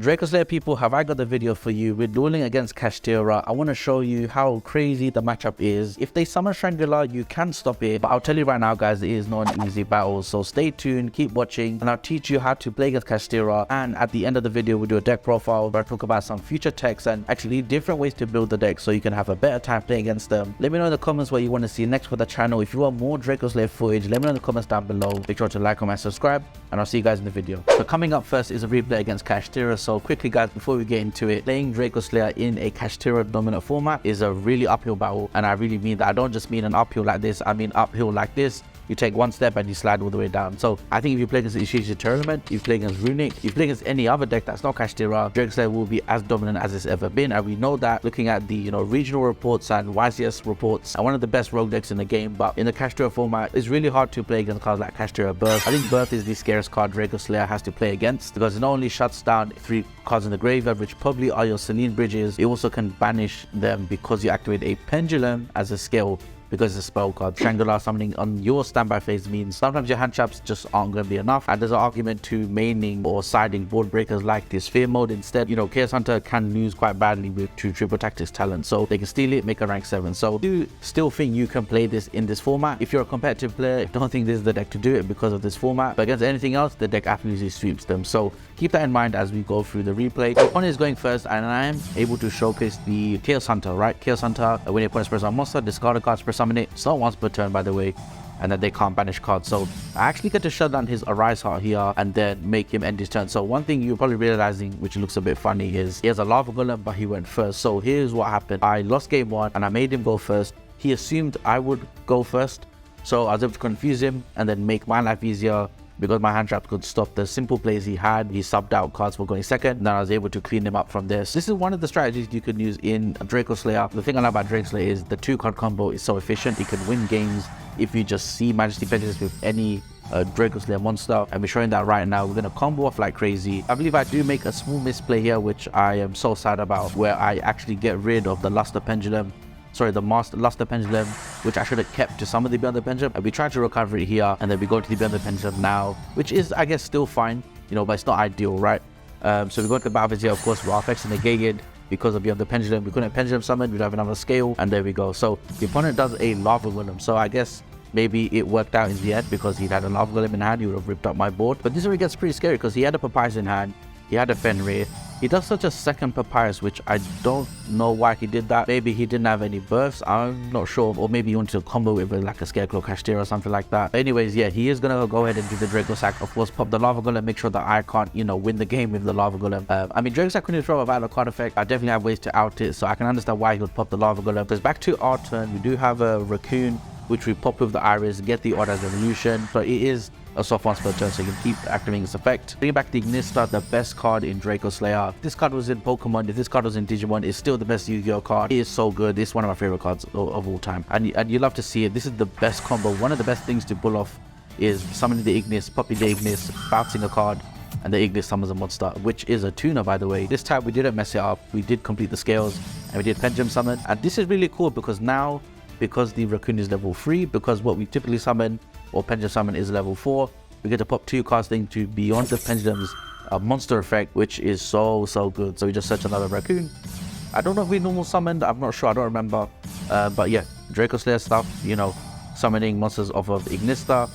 Dracoslayer people, have I got the video for you? We're dueling against Kashtira. I want to show you how crazy the matchup is. If they summon Shangri-Ira, you can stop it. But I'll tell you right now, guys, it is not an easy battle. So stay tuned, keep watching, and I'll teach you how to play against Kashtira. And at the end of the video, we'll do a deck profile where I talk about some future techs and actually different ways to build the deck so you can have a better time playing against them. Let me know in the comments what you want to see next for the channel. If you want more Dracoslayer footage, let me know in the comments down below. Make sure to like, comment, subscribe, and I'll see you guys in the video. So coming up first is a replay against Kashtira. So quickly, guys, before we get into it, playing Dracoslayer in a Kashtira dominant format is a really uphill battle, and I really mean that. I don't just mean an uphill like this, I mean uphill like this. You take one step and you slide all the way down. So I think if you play against the Ishiji tournament, you play against Runic, you play against any other deck that's not Kashtira, Dracoslayer will be as dominant as it's ever been. And we know that looking at the regional reports and YCS reports, and one of the best rogue decks in the game. But in the Kashtira format, it's really hard to play against cards like Kashtira Birth. I think Birth is the scariest card Dracoslayer has to play against, because it not only shuts down 3 cards in the graveyard, which probably are your Selene bridges, it also can banish them because you activate a Pendulum as a skill. Because it's a spell card. Shangri-Ira summoning on your standby phase means sometimes your hand traps just aren't going to be enough, and there's an argument to maining or siding board breakers like this Fear mode instead. Chaos Hunter can lose quite badly with 2 triple tactics talent, so they can steal it, make a rank 7. So do still think you can play this in this format. If you're a competitive player, don't think this is the deck to do it because of this format, but against anything else, the deck absolutely sweeps them. So keep that in mind as we go through the replay. The opponent is going first, and I am able to showcase the Chaos Hunter, right? Chaos Hunter, when your opponent press on monster, discard a card, press summon it. It's not once per turn, by the way, and then they can't banish cards. So I actually get to shut down his Arise Heart here and then make him end his turn. So one thing you're probably realizing, which looks a bit funny, is he has a Lava Golem, but he went first. So here's what happened. I lost game 1 and I made him go first. He assumed I would go first, so I was able to confuse him and then make my life easier. Because my hand trap could stop the simple plays he had, he subbed out cards for going second, and then I was able to clean him up from this. This is one of the strategies you can use in Dracoslayer. The thing I like about Dracoslayer is the 2-card combo is so efficient. It can win games if you just see Majesty Prejudice with any Dracoslayer monster, and we're showing that right now. We're going to combo off like crazy. I believe I do make a small misplay here, which I am so sad about, where I actually get rid of the Luster Pendulum. Sorry, the Luster Pendulum, which I should have kept to some of the Beyond the Pendulum. And we try to recover it here, and then we go to the Beyond the Pendulum now, which is, I guess, still fine, but it's not ideal, right? So we go to the battle here, of course, we're affecting negated because of Beyond the Pendulum. We couldn't Pendulum summon, we'd have another scale, and there we go. So the opponent does a Lava Golem, so I guess maybe it worked out in the end because he had a Lava Golem in hand. He would have ripped up my board. But this is where it gets pretty scary because he had a Papyrus in hand, he had a Fenrir. He does such a second Papyrus, which I don't know why he did that. Maybe he didn't have any births, I'm not sure. Or maybe he wanted to combo it with like a Scarecrow Kashtira or something like that. But anyways, yeah, he is going to go ahead and do the Draco Sack. Of course, pop the Lava Golem, make sure that I can't, win the game with the Lava Golem. I mean, Draco Sack couldn't throw a valid card effect. I definitely have ways to out it, so I can understand why he would pop the Lava Golem. Because back to our turn, we do have a Raccoon, which we pop with the Iris, get the Odd-Eyes Revolution. So it is a soft once per turn, so you can keep activating its effect. Bringing back the Ignista, the best card in Dracoslayer. If this card was in Pokemon, if this card was in Digimon, it's still the best Yu-Gi-Oh card. It is so good. It's one of my favorite cards of all time, and you love to see it. This is the best combo. One of the best things to pull off is summoning the Ignis, popping the Ignis, bouncing a card, and the Ignis summons a monster, which is a tuner, by the way. This time we didn't mess it up. We did complete the scales, and we did Pendulum summon. And this is really cool because now, because the Raccoon is level 3, because what we typically summon or Pendulum summon is level 4, we get to pop 2 cards to Beyond the Pendulum's monster effect, which is so good. So we just search another Raccoon. I don't know if we normal summoned, I'm not sure, I don't remember. But yeah, Dracoslayer stuff, summoning monsters off of Ignista.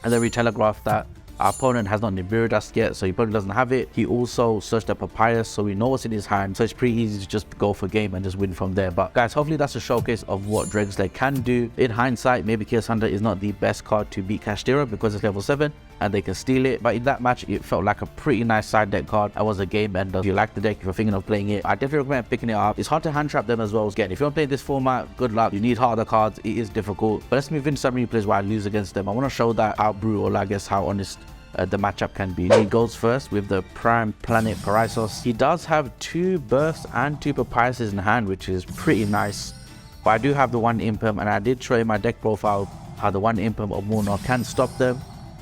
And then we telegraph that our opponent has not Nibiru Dust yet, so he probably doesn't have it. He also searched a Papyrus, so we know what's in his hand. So it's pretty easy to just go for game and just win from there. But guys, hopefully that's a showcase of what Dracoslayer can do. In hindsight, maybe Chaos Hunter is not the best card to beat Kashtira because it's level 7 and they can steal it. But in that match, it felt like a pretty nice side deck card. I was a game ender. If you like the deck, if you're thinking of playing it, I definitely recommend picking it up. It's hard to hand trap them as well. Again, if you want to play this format, good luck. You need harder cards. It is difficult. But let's move into some replays where I lose against them. I want to show that how brutal, I guess, how honest the matchup can be. He goes first with the Prime Planet Paraisos. He does have 2 Births and 2 Papyruses in hand, which is pretty nice. But I do have the 1 Impem, and I did show in my deck profile how the 1 Impem of Mornar can stop them.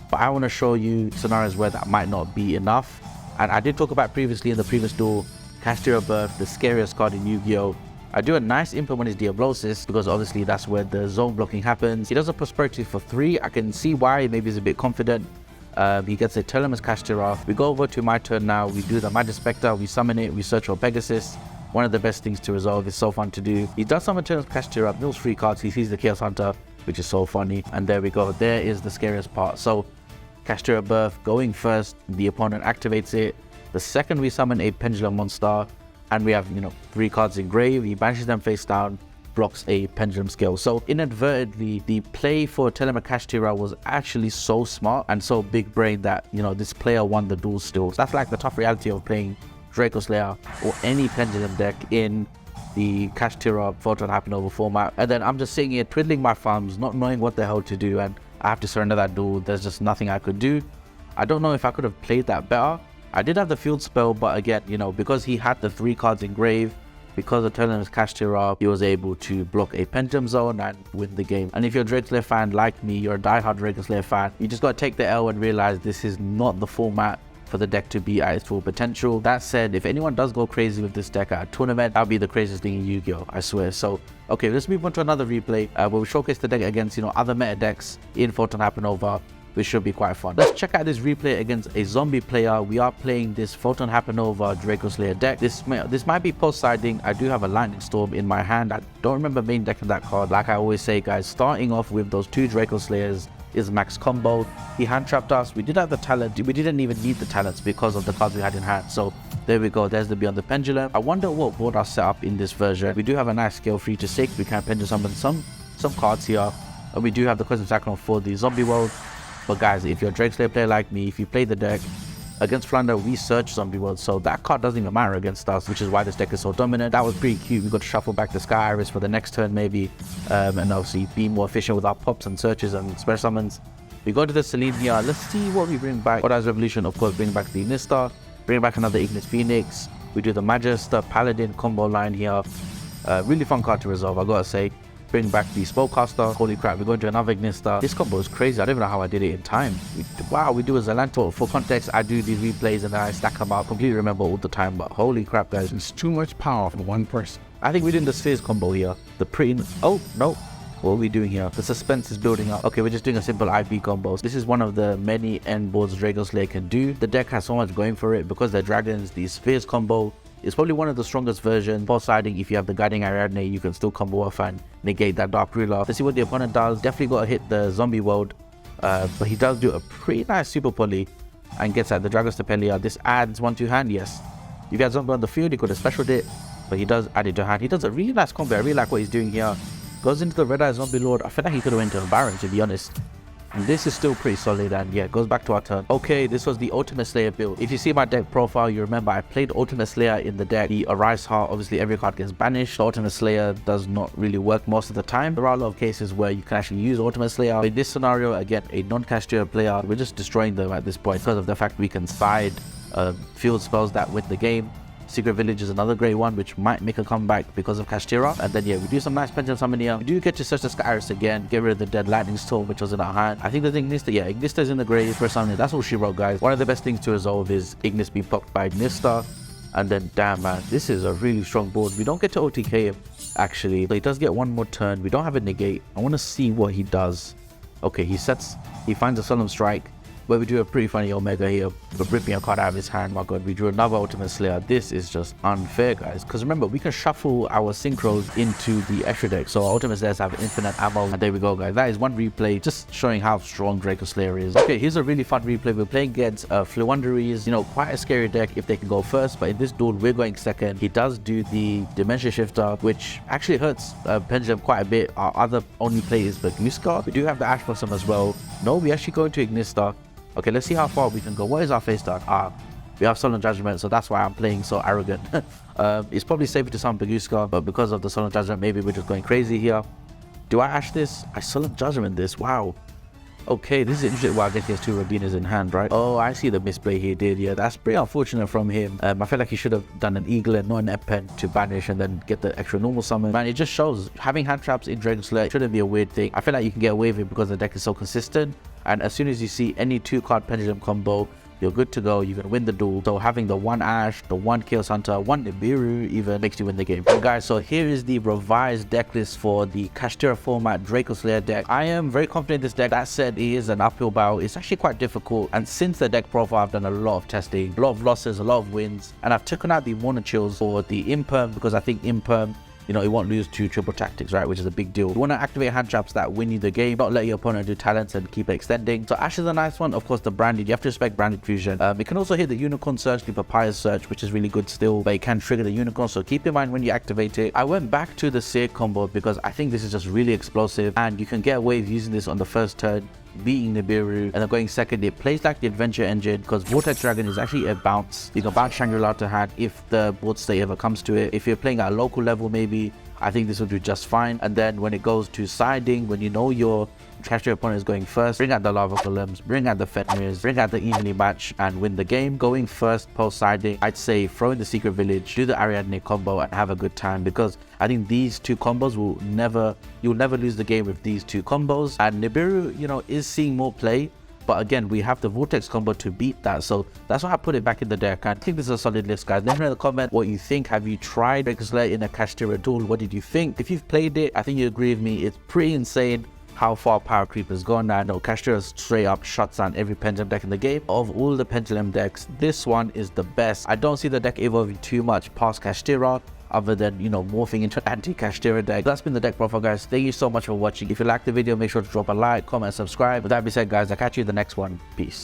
But I want to show you scenarios where that might not be enough. And I did talk about previously in the previous duel, Kashtira Birth, the scariest card in Yu-Gi-Oh! I do a nice Imp on his Diablosis because obviously that's where the zone blocking happens. He does a Prosperity for 3. I can see why, maybe he's a bit confident. He gets a Telemachus Kashtira. We go over to my turn now. We do the Magic Spectre. We summon it. We search for Pegasus. One of the best things to resolve. It's so fun to do. He does summon Telemachus Kashtira. Mills 3 cards. He sees the Chaos Hunter, which is so funny. And there we go. There is the scariest part. So Kashtira Birth going first. The opponent activates it. The second we summon a Pendulum monster, and we have 3 cards in grave. He banishes them face down, blocks a Pendulum skill. So inadvertently, the play for Telemachus Kashtira was actually so smart and so big brain that this player won the duel still. So that's like the tough reality of playing Dracoslayer or any Pendulum deck in the Kashtira Photon Hypernova format. And then I'm just sitting here twiddling my thumbs, not knowing what the hell to do, and I have to surrender that duel. There's just nothing I could do. I don't know if I could have played that better. I did have the field spell, but again, because he had the 3 cards in grave, because of Telemachus Kashtira, he was able to block a Pendulum zone and win the game. And if you're a Dracoslayer fan like me, you're a diehard Dracoslayer fan, you just got to take the L and realize this is not the format for the deck to be at its full potential. That said, if anyone does go crazy with this deck at a tournament, that'll be the craziest thing in Yu-Gi-Oh! I swear. So, okay, let's move on to another replay where we showcase the deck against, other meta decks in Photon Hypernova, which should be quite fun. Let's check out this replay against a zombie player. We are playing this Photon Hypernova Dracoslayer deck. This might be post-siding. I do have a Lightning Storm in my hand. I don't remember main decking that card. Like I always say, guys, starting off with those 2 Dracoslayers is max combo. He hand trapped us. We did have the talent. We didn't even need the talents because of the cards we had in hand. So there we go. There's the Beyond the Pendulum. I wonder what board I'll set up in this version. We do have a nice scale 3 to 6. We can pendulum summon some cards here. And we do have the Cosmic Cyclone for the zombie world. But guys, if you're a Dracoslayer player like me, if you play the deck against Floowandereeze, we search zombie world, so that card doesn't even matter against us, which is why this deck is so dominant. That was pretty cute. We got to shuffle back the Sky Iris for the next turn maybe, and obviously be more efficient with our pops and searches and special summons. We go to the Selene here. Let's see what we bring back. Odd-Eyes Revolution, of course, bring back the Ignista, bring back another Ignis Phoenix. We do the Magister Paladin combo line here. Really fun card to resolve, I gotta say. Bring back the Spellcaster. Holy crap, we're going to another Ignista. This combo is crazy. I don't even know how I did it in time. Wow, we do a Zalanto. For context, I do these replays and then I stack them out. Completely remember all the time, but holy crap, guys. It's too much power for one person. I think we're doing the Spheres combo here. The pretty... Oh, no. What are we doing here? The suspense is building up. Okay, we're just doing a simple IP combo. This is one of the many end boards Dracoslayer can do. The deck has so much going for it because they're dragons. The Spheres combo is probably one of the strongest versions. Post siding, if you have the Guiding Ariadne, you can still combo off and negate that Dark Ruler. Let's see what the opponent does. Definitely got to hit the zombie world, but he does do a pretty nice super poly and gets at the Dragostapelia. This adds 1 to hand, yes. If you got zombie on the field, he could have specialed it, but he does add it to hand. He does a really nice combo. I really like what he's doing here. Goes into the Red-Eye Zombie Lord. I feel like he could have went to a Baron, to be honest. And this is still pretty solid, and yeah, goes back to our turn. Okay, this was the Ultimate Slayer build. If you see my deck profile, you remember I played Ultimate Slayer in the deck. The Arise Heart, obviously every card gets banished. The Ultimate Slayer does not really work most of the time. There are a lot of cases where you can actually use Ultimate Slayer. In this scenario, again, a non-Kashtira player, we're just destroying them at this point because of the fact we can side field spells that win the game. Secret Village is another great one which might make a comeback because of Kashtira. And then yeah, we do some nice Pendulum summon here. We do get to search the Sky Iris again, get rid of the dead Lightning Storm which was in our hand. I think the Ignista, yeah, Ignista is in the grave for summoning. That's all she wrote, guys. One of the best things to resolve is Ignis being blocked by Ignista. And then damn man, this is a really strong board. We don't get to OTK him actually, but he does get one more turn. We don't have a negate. I want to see what he does. Okay, he finds a Solemn Strike, where we do a pretty funny Omega here, but ripping a card out of his hand. My god, we drew another Ultimate Slayer. This is just unfair, guys, because remember, we can shuffle our Synchros into the extra deck, so our Ultimate Slayers have infinite ammo. And there we go, guys. That is one replay, just showing how strong Dracoslayer is. Okay, here's a really fun replay. We're playing against Floowandereeze, quite a scary deck if they can go first, but in this duel, we're going second. He does do the Dimension Shifter, which actually hurts Pendulum quite a bit. Our other only play is Bagnuska. We do have the Ash Blossom as well. No, we actually go into Ignista. Okay, let's see how far we can go. What is our face down? We have Solemn Judgment, so that's why I'm playing so arrogant. It's probably safer to summon Bagnuska, but because of the Solemn Judgment, maybe we're just going crazy here. Do I Ash this? I Solemn Judgment this. Wow. Okay, this is interesting. Well, I guess he has 2 Rabinas in hand, right? Oh, I see the misplay he did. Yeah, that's pretty unfortunate from him. I feel like he should have done an Eagle and not an Ep-Pen to banish and then get the extra normal summon. Man, it just shows having hand traps in Dracoslayer shouldn't be a weird thing. I feel like you can get away with it because the deck is so consistent. And as soon as you see any 2-card Pendulum combo you're good to go. You can win the duel. So having the 1 Ash, the 1 Chaos Hunter, 1 Nibiru even makes you win the game. And guys, so here is the revised deck list for the Kashtira format Dracoslayer deck. I am very confident in this deck. That said, it is an uphill battle. It's actually quite difficult. And since the deck profile, I've done a lot of testing, a lot of losses, a lot of wins. And I've taken out the Mono Chills for the Imperm because I think Imperm, you know, it won't lose to triple tactics, right? Which is a big deal. You want to activate hand traps that win you the game, not let your opponent do talents and keep it extending. So Ash is a nice one. Of course, the Branded, you have to respect Branded Fusion. It can also hit the Unicorn Surge, the Papaya Surge, which is really good still, but it can trigger the Unicorn, so keep in mind when you activate it. I went back to the Seer combo because I think this is just really explosive, and you can get away with using this on the first turn, beating Nibiru, and then going second. It plays like the adventure engine because Vortex Dragon is actually a bounce. You can bounce Shangri-Ira to hand if the board state ever comes to it. If you're playing at a local level, maybe I think this will do just fine. And then when it goes to siding, when you know your Kashtira opponent is going first, bring out the Lava Golems, bring out the Fenrirs, bring out the Evenly Match and win the game. Going first post siding, I'd say throw in the Secret Village, do the Ariadne combo and have a good time, because I think these two combos you'll never lose the game with these two combos. And Nibiru, you know, is seeing more play, but again, we have the Vortex combo to beat that, so that's why I put it back in the deck. I think this is a solid list, guys. Let me know in the comment what you think. Have you tried Dracoslayer in a Kashtira duel? What did you think? If you've played it, I think you agree with me, it's pretty insane how far power creep has gone. I know Kashtira straight up shuts down every Pendulum deck in the game. Of all the Pendulum decks, this one is the best. I don't see the deck evolving too much past Kashtira, other than, you know, morphing into an anti-Kashtira deck. That's been the deck profile, guys. Thank you so much for watching. If you liked the video, make sure to drop a like, comment, subscribe. With that being said, guys, I'll catch you in the next one. Peace.